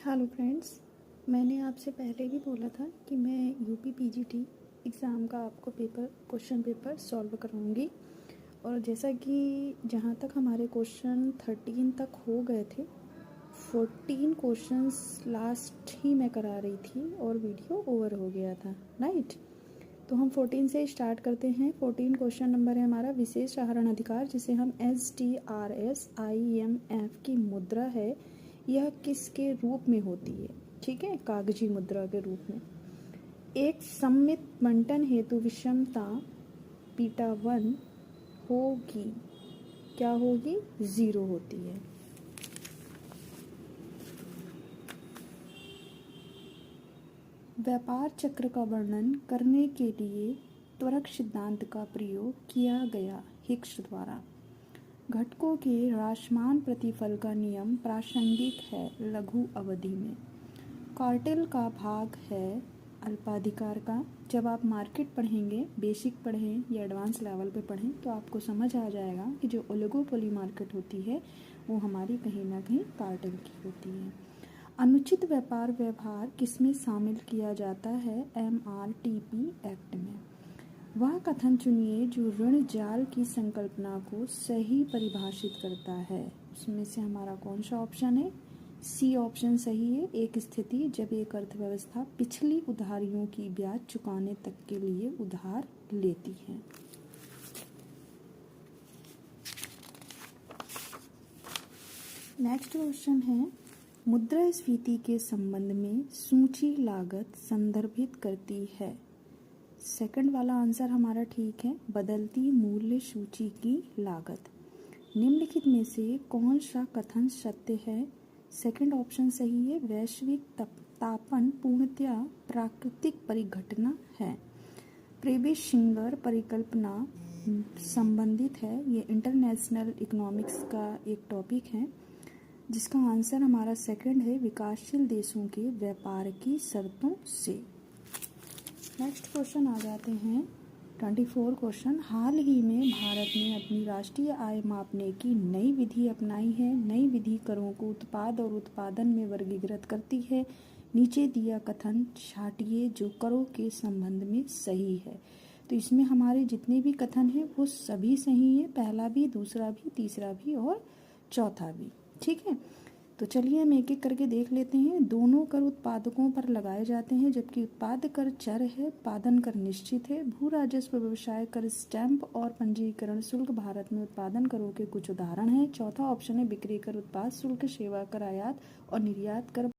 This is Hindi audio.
हेलो फ्रेंड्स, मैंने आपसे पहले भी बोला था कि मैं यूपी पीजीटी एग्ज़ाम का आपको क्वेश्चन पेपर सॉल्व कराऊंगी। और जैसा कि जहाँ तक हमारे क्वेश्चन 13 तक हो गए थे, 14 क्वेश्चंस लास्ट ही मैं करा रही थी और वीडियो ओवर हो गया था, राइट। तो हम 14 से स्टार्ट करते हैं। 14 क्वेश्चन नंबर है हमारा विशेष आहरण अधिकार, जिसे हम STRS-IMF की मुद्रा है, यह किसके रूप में होती है? ठीक है, कागजी मुद्रा के रूप में। एक सममित बंटन हेतु विषमता बीटा 1 होगी, क्या होगी? 0 होती है। व्यापार चक्र का वर्णन करने के लिए त्वरक सिद्धांत का प्रयोग किया गया हिक्स द्वारा। घटकों के ह्रासमान प्रतिफल का नियम प्रासंगिक है लघु अवधि में। कार्टेल का भाग है अल्पाधिकार का। जब आप मार्केट पढ़ेंगे, बेसिक पढ़ें या एडवांस लेवल पे पढ़ें, तो आपको समझ आ जाएगा कि जो ओलिगोपोली मार्केट होती है वो हमारी कहीं ना कहीं कार्टेल की होती है। अनुचित व्यापार व्यवहार किसमें शामिल किया जाता है? MRTP एक्ट में। वह कथन चुनिए जो ऋण जाल की संकल्पना को सही परिभाषित करता है। उसमें से हमारा कौन सा ऑप्शन है? सी ऑप्शन सही है। एक स्थिति जब एक अर्थव्यवस्था पिछली उधारियों की ब्याज चुकाने तक के लिए उधार लेती है। नेक्स्ट क्वेश्चन है, मुद्रास्फीति के संबंध में सूची लागत संदर्भित करती है। सेकंड वाला आंसर हमारा ठीक है, बदलती मूल्य सूची की लागत। निम्नलिखित में से कौन सा कथन सत्य है? सेकंड ऑप्शन सही है, वैश्विक तापन पूर्णतया प्राकृतिक परिघटना है। प्रेबेशिंगर परिकल्पना संबंधित है, ये इंटरनेशनल इकोनॉमिक्स का एक टॉपिक है, जिसका आंसर हमारा सेकंड है, विकासशील देशों के व्यापार की शर्तों से। नेक्स्ट क्वेश्चन आ जाते हैं 24 क्वेश्चन। हाल ही में भारत ने अपनी राष्ट्रीय आय मापने की नई विधि अपनाई है। नई विधि करों को उत्पाद और उत्पादन में वर्गीकृत करती है। नीचे दिया कथन छांटिए जो करों के संबंध में सही है। तो इसमें हमारे जितने भी कथन हैं वो सभी सही है, पहला भी, दूसरा भी, तीसरा भी और चौथा भी। ठीक है, तो चलिए हम एक एक करके देख लेते हैं। दोनों कर उत्पादकों पर लगाए जाते हैं, जबकि उत्पाद कर चर है, उत्पादन कर निश्चित है। भू राजस्व, व्यवसाय कर, स्टैंप और पंजीकरण शुल्क भारत में उत्पादन करों के कुछ उदाहरण हैं। चौथा ऑप्शन है बिक्री कर, उत्पाद शुल्क, सेवा कर, आयात और निर्यात कर।